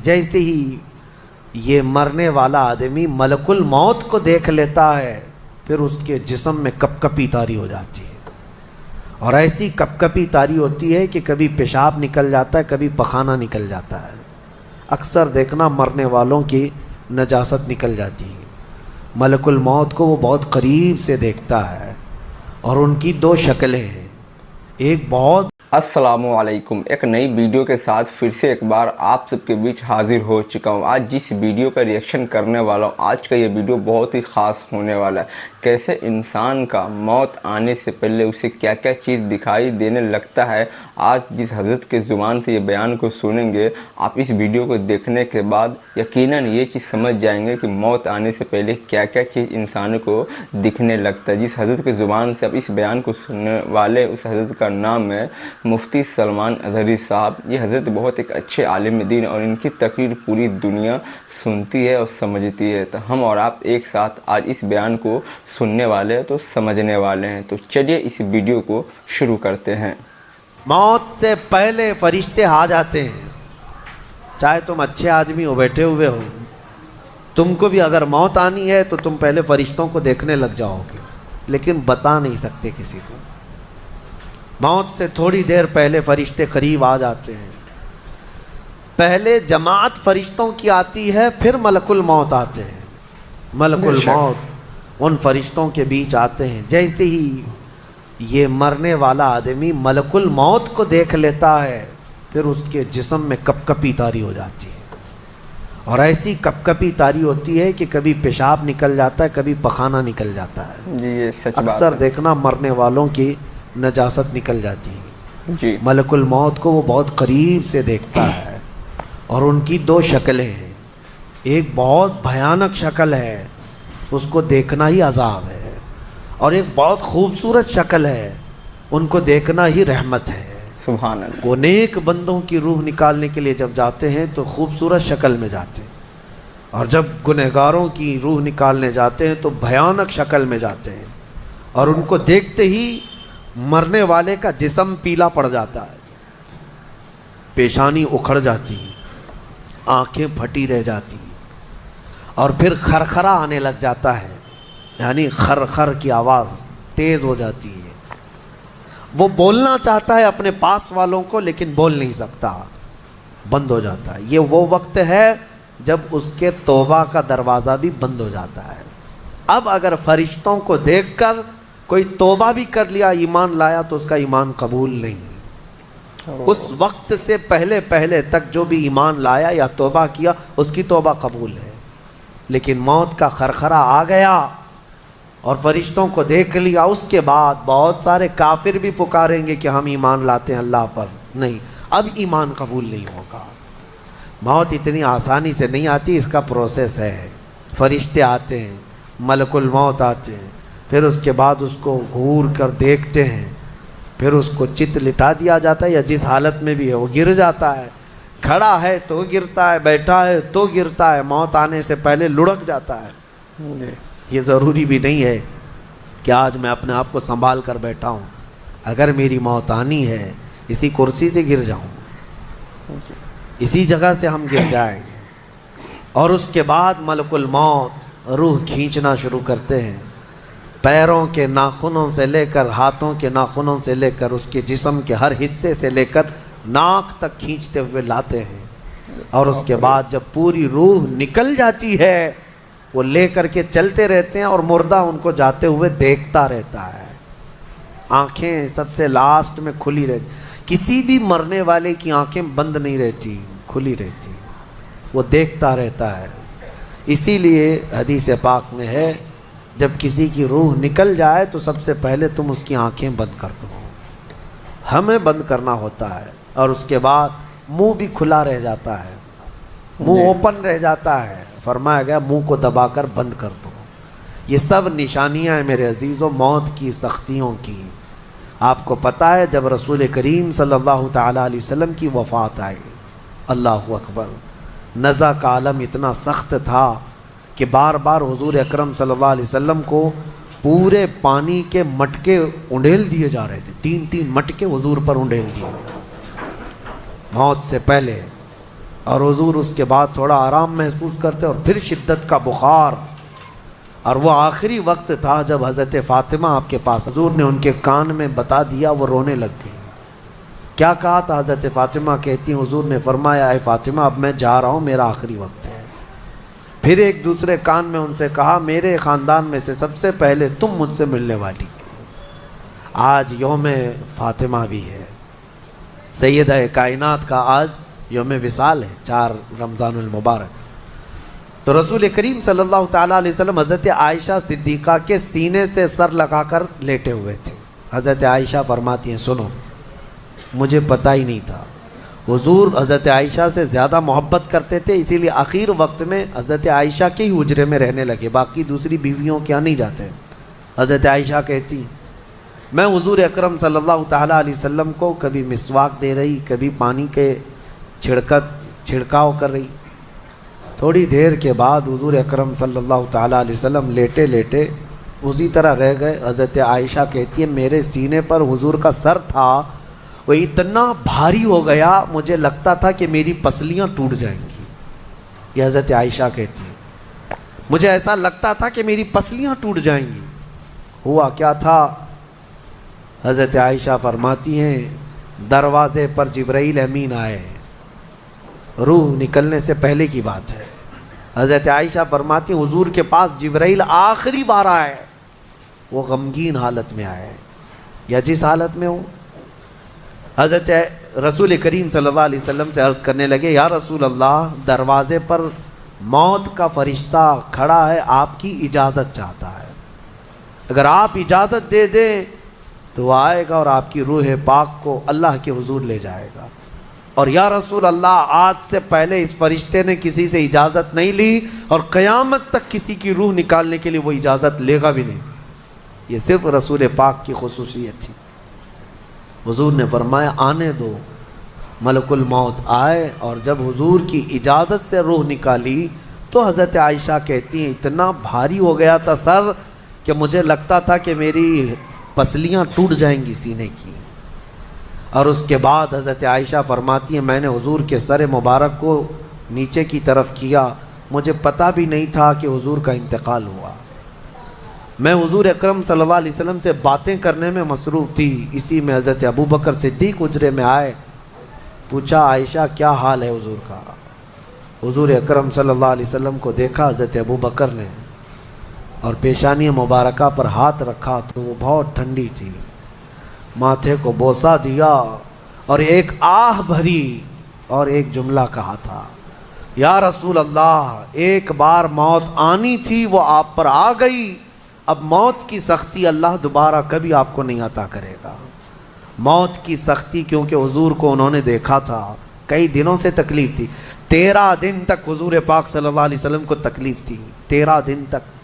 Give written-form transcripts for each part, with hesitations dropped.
جیسے ہی یہ مرنے والا آدمی ملک الموت کو دیکھ لیتا ہے پھر اس کے جسم میں کپ کپی طاری ہو جاتی ہے، اور ایسی کپ کپی طاری ہوتی ہے کہ کبھی پیشاب نکل جاتا ہے، کبھی پخانہ نکل جاتا ہے۔ اکثر دیکھنا مرنے والوں کی نجاست نکل جاتی ہے، ملک الموت کو وہ بہت قریب سے دیکھتا ہے، اور ان کی دو شکلیں ہیں، ایک بہت السلام علیکم، ایک نئی ویڈیو کے ساتھ پھر سے ایک بار آپ سب کے بیچ حاضر ہو چکا ہوں۔ آج جس ویڈیو کا ریئیکشن کرنے والا ہوں، آج کا یہ ویڈیو بہت ہی خاص ہونے والا ہے۔ کیسے انسان کا موت آنے سے پہلے اسے کیا کیا چیز دکھائی دینے لگتا ہے، آج جس حضرت کے زبان سے یہ بیان کو سنیں گے، آپ اس ویڈیو کو دیکھنے کے بعد یقیناً یہ چیز سمجھ جائیں گے کہ موت آنے سے پہلے کیا کیا چیز انسان کو دکھنے لگتا ہے۔ جس حضرت کے زبان سے اب اس بیان کو سننے والے اس حضرت کا نام ہے مفتی سلمان اظہری صاحب۔ یہ حضرت بہت ایک اچھے عالم دین، اور ان کی تقریر پوری دنیا سنتی ہے اور سمجھتی ہے، تو ہم اور آپ ایک ساتھ آج اس بیان کو سننے والے ہیں تو سمجھنے والے ہیں۔ تو چلیے اس ویڈیو کو شروع کرتے ہیں۔ موت سے پہلے فرشتے آ جاتے ہیں، چاہے تم اچھے آدمی ہو، بیٹھے ہوئے ہو، تم کو بھی اگر موت آنی ہے تو تم پہلے فرشتوں کو دیکھنے لگ جاؤ گے، لیکن بتا نہیں سکتے کسی کو۔ موت سے تھوڑی دیر پہلے فرشتے قریب آ جاتے ہیں، پہلے جماعت فرشتوں کی آتی ہے، پھر ملک الموت آتے ہیں۔ ملک الموت ان فرشتوں کے بیچ آتے ہیں، جیسے ہی یہ مرنے والا آدمی ملک الموت کو دیکھ لیتا ہے پھر اس کے جسم میں کپ کپی طاری ہو جاتی ہے، اور ایسی کپ کپی طاری ہوتی ہے کہ کبھی پیشاب نکل جاتا ہے، کبھی پخانہ نکل جاتا ہے۔ جی یہ سچ بات اکثر ہے۔ دیکھنا مرنے والوں کی نجاست نکل جاتی ہے، جی ملک الموت کو وہ بہت قریب سے دیکھتا ہے، اور ان کی دو شکلیں ہیں، ایک بہت بھیانک شکل ہے، اس کو دیکھنا ہی عذاب ہے، اور ایک بہت خوبصورت شکل ہے، ان کو دیکھنا ہی رحمت ہے۔ سبحان اللہ۔ وہ نیک بندوں کی روح نکالنے کے لیے جب جاتے ہیں تو خوبصورت شکل میں جاتے ہیں، اور جب گنہگاروں کی روح نکالنے جاتے ہیں تو بھیانک شکل میں جاتے ہیں، اور ان کو دیکھتے ہی مرنے والے کا جسم پیلا پڑ جاتا ہے، پیشانی اکھڑ جاتی، آنکھیں پھٹی رہ جاتی، اور پھر خرخرا آنے لگ جاتا ہے، یعنی خرخر کی آواز تیز ہو جاتی ہے۔ وہ بولنا چاہتا ہے اپنے پاس والوں کو، لیکن بول نہیں سکتا، بند ہو جاتا ہے۔ یہ وہ وقت ہے جب اس کے توبہ کا دروازہ بھی بند ہو جاتا ہے۔ اب اگر فرشتوں کو دیکھ کر کوئی توبہ بھی کر لیا، ایمان لایا، تو اس کا ایمان قبول نہیں۔ اس وقت سے پہلے پہلے تک جو بھی ایمان لایا یا توبہ کیا، اس کی توبہ قبول ہے، لیکن موت کا خرخرا آ گیا اور فرشتوں کو دیکھ لیا، اس کے بعد بہت سارے کافر بھی پکاریں گے کہ ہم ایمان لاتے ہیں اللہ پر، نہیں، اب ایمان قبول نہیں ہوگا۔ موت اتنی آسانی سے نہیں آتی، اس کا پروسیس ہے۔ فرشتے آتے ہیں، ملک الموت آتے ہیں، پھر اس کے بعد اس کو گھور کر دیکھتے ہیں، پھر اس کو چت لٹا دیا جاتا ہے، یا جس حالت میں بھی ہے وہ گر جاتا ہے، کھڑا ہے تو گرتا ہے، بیٹھا ہے تو گرتا ہے، موت آنے سے پہلے لڑک جاتا ہے۔ یہ ضروری بھی نہیں ہے کہ آج میں اپنے آپ کو سنبھال کر بیٹھا ہوں، اگر میری موت آنی ہے اسی کرسی سے گر جاؤں، اسی جگہ سے ہم گر جائیں گے۔ اور اس کے بعد ملک الموت روح کھینچنا شروع کرتے ہیں، پیروں کے ناخنوں سے لے کر ہاتھوں کے ناخنوں سے لے کر اس کے جسم کے ہر حصے سے لے کر ناک تک کھینچتے ہوئے لاتے ہیں، اور اس کے بعد جب پوری روح نکل جاتی ہے وہ لے کر کے چلتے رہتے ہیں، اور مردہ ان کو جاتے ہوئے دیکھتا رہتا ہے، آنکھیں سب سے لاسٹ میں کھلی رہتی، کسی بھی مرنے والے کی آنکھیں بند نہیں رہتی، کھلی رہتی، وہ دیکھتا رہتا ہے۔ اسی لیے حدیث پاک میں ہے، جب کسی کی روح نکل جائے تو سب سے پہلے تم اس کی آنکھیں بند کر دو، ہمیں بند کرنا ہوتا ہے، اور اس کے بعد منہ بھی کھلا رہ جاتا ہے، منہ اوپن رہ جاتا ہے، فرمایا گیا منہ کو دبا کر بند کر دو۔ یہ سب نشانیاں ہیں میرے عزیزوں موت کی سختیوں کی۔ آپ کو پتہ ہے جب رسول کریم صلی اللہ تعالیٰ علیہ وسلم کی وفات آئی، اللہ اکبر، نزع کا عالم اتنا سخت تھا کہ بار بار حضور اکرم صلی اللہ علیہ وسلم کو پورے پانی کے مٹکے انڈیل دیے جا رہے تھے، 3 مٹکے حضور پر انڈیل دیے موت سے پہلے۔ اور حضور اس کے بعد تھوڑا آرام محسوس کرتے اور پھر شدت کا بخار. اور وہ آخری وقت تھا جب حضرت فاطمہ آپ کے پاس، حضور نے ان کے کان میں بتا دیا، وہ رونے لگ گئی. کیا کہا تھا؟ حضرت فاطمہ کہتی ہیں حضور نے فرمایا اے فاطمہ اب میں جا رہا ہوں، میرا آخری وقت ہے. پھر ایک دوسرے کان میں ان سے کہا میرے خاندان میں سے سب سے پہلے تم مجھ سے ملنے والی. آج یوم فاطمہ بھی ہے، سیدہ کائنات کا آج یوم وصال ہے، 4 رمضان المبارک. تو رسول کریم صلی اللہ تعالیٰ علیہ وسلم حضرت عائشہ صدیقہ کے سینے سے سر لگا کر لیٹے ہوئے تھے. حضرت عائشہ فرماتی ہیں سنو، مجھے پتہ ہی نہیں تھا. حضور حضرت عائشہ سے زیادہ محبت کرتے تھے، اسی لیے آخر وقت میں حضرت عائشہ کے ہی حجرے میں رہنے لگے، باقی دوسری بیویوں کیا نہیں جاتے. حضرت عائشہ کہتی میں حضور اکرم صلی اللہ تعالیٰ علیہ وسلم کو کبھی مسواک دے رہی، کبھی پانی کے چھڑکاؤ کر رہی. تھوڑی دیر کے بعد حضور اکرم صلی اللہ تعالیٰ علیہ وسلم لیٹے لیٹے اسی طرح رہ گئے. حضرت عائشہ کہتی ہے میرے سینے پر حضور کا سر تھا، وہ اتنا بھاری ہو گیا مجھے لگتا تھا کہ میری پسلیاں ٹوٹ جائیں گی. یہ حضرت عائشہ کہتی ہے مجھے ایسا لگتا تھا کہ میری پسلیاں ٹوٹ جائیں گی. ہوا کیا تھا؟ حضرت عائشہ فرماتی ہیں دروازے پر جبرائیل امین آئے، روح نکلنے سے پہلے کی بات ہے. حضرت عائشہ فرماتی ہیں حضور کے پاس جبرائیل آخری بار آئے، وہ غمگین حالت میں آئے یا جس حالت میں ہوں. حضرت رسول کریم صلی اللہ علیہ وسلم سے عرض کرنے لگے یا رسول اللہ دروازے پر موت کا فرشتہ کھڑا ہے، آپ کی اجازت چاہتا ہے، اگر آپ اجازت دے دیں تو وہ آئے گا اور آپ کی روح پاک کو اللہ کے حضور لے جائے گا. اور یا رسول اللہ آج سے پہلے اس فرشتے نے کسی سے اجازت نہیں لی اور قیامت تک کسی کی روح نکالنے کے لیے وہ اجازت لے گا بھی نہیں. یہ صرف رسول پاک کی خصوصیت تھی. حضور نے فرمایا آنے دو. ملک الموت آئے اور جب حضور کی اجازت سے روح نکالی تو حضرت عائشہ کہتی ہیں اتنا بھاری ہو گیا تھا سر کہ مجھے لگتا تھا کہ میری پسلیاں ٹوٹ جائیں گی سینے کی. اور اس کے بعد حضرت عائشہ فرماتی ہیں میں نے حضور کے سر مبارک کو نیچے کی طرف کیا، مجھے پتہ بھی نہیں تھا کہ حضور کا انتقال ہوا. میں حضور اکرم صلی اللہ علیہ وسلم سے باتیں کرنے میں مصروف تھی، اسی میں حضرت ابو بکر صدیق حجرے میں آئے. پوچھا عائشہ کیا حال ہے حضور کا؟ حضور اکرم صلی اللہ علیہ وسلم کو دیکھا حضرت ابو بکر نے اور پیشانی مبارکہ پر ہاتھ رکھا تو وہ بہت ٹھنڈی تھی. ماتھے کو بوسہ دیا اور ایک آہ بھری اور ایک جملہ کہا تھا یا رسول اللہ ایک بار موت آنی تھی وہ آپ پر آ گئی، اب موت کی سختی اللہ دوبارہ کبھی آپ کو نہیں عطا کرے گا. موت کی سختی کیونکہ حضور کو انہوں نے دیکھا تھا، کئی دنوں سے تکلیف تھی، 13 دن تک حضور پاک صلی اللہ علیہ وسلم کو تکلیف تھی، 13 دن تک.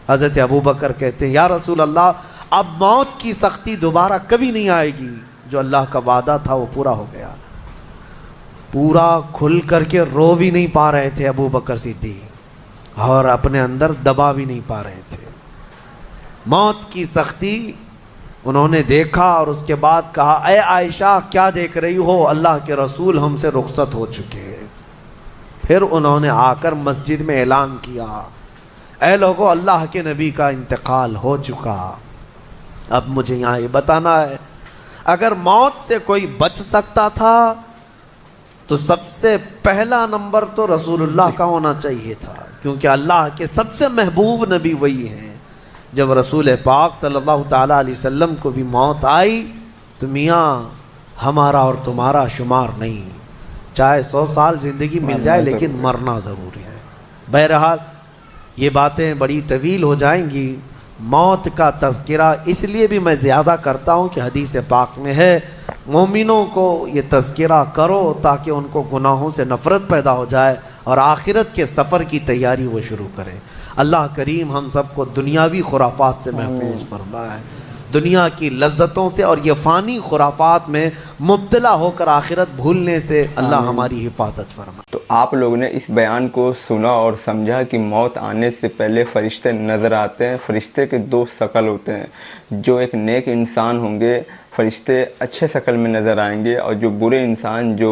حضرت ابو بکر کہتے ہیں یا رسول اللہ اب موت کی سختی دوبارہ کبھی نہیں آئے گی، جو اللہ کا وعدہ تھا وہ پورا ہو گیا. پورا کھل کر کے رو بھی نہیں پا رہے تھے ابو بکر صدیق اور اپنے اندر دبا بھی نہیں پا رہے تھے. موت کی سختی انہوں نے دیکھا اور اس کے بعد کہا اے عائشہ کیا دیکھ رہی ہو، اللہ کے رسول ہم سے رخصت ہو چکے. پھر انہوں نے آ کر مسجد میں اعلان کیا اے لوگو اللہ کے نبی کا انتقال ہو چکا. اب مجھے یہاں یہ بتانا ہے اگر موت سے کوئی بچ سکتا تھا تو سب سے پہلا نمبر تو رسول اللہ کا ہونا چاہیے تھا، کیونکہ اللہ کے سب سے محبوب نبی وہی ہیں. جب رسول پاک صلی اللہ تعالیٰ علیہ وسلم کو بھی موت آئی تو میاں ہمارا اور تمہارا شمار نہیں، چاہے 100 سال زندگی مل جائے لیکن مرنا ضروری ہے. بہرحال یہ باتیں بڑی طویل ہو جائیں گی. موت کا تذکرہ اس لیے بھی میں زیادہ کرتا ہوں کہ حدیث پاک میں ہے مومنوں کو یہ تذکرہ کرو تاکہ ان کو گناہوں سے نفرت پیدا ہو جائے اور آخرت کے سفر کی تیاری وہ شروع کریں. اللہ کریم ہم سب کو دنیاوی خرافات سے محفوظ فرمائے، دنیا کی لذتوں سے اور یہ فانی خرافات میں مبتلا ہو کر آخرت بھولنے سے اللہ ہماری حفاظت فرمائے. تو آپ لوگوں نے اس بیان کو سنا اور سمجھا کہ موت آنے سے پہلے فرشتے نظر آتے ہیں. فرشتے کے 2 شکل ہوتے ہیں، جو ایک نیک انسان ہوں گے فرشتے اچھے شکل میں نظر آئیں گے، اور جو برے انسان جو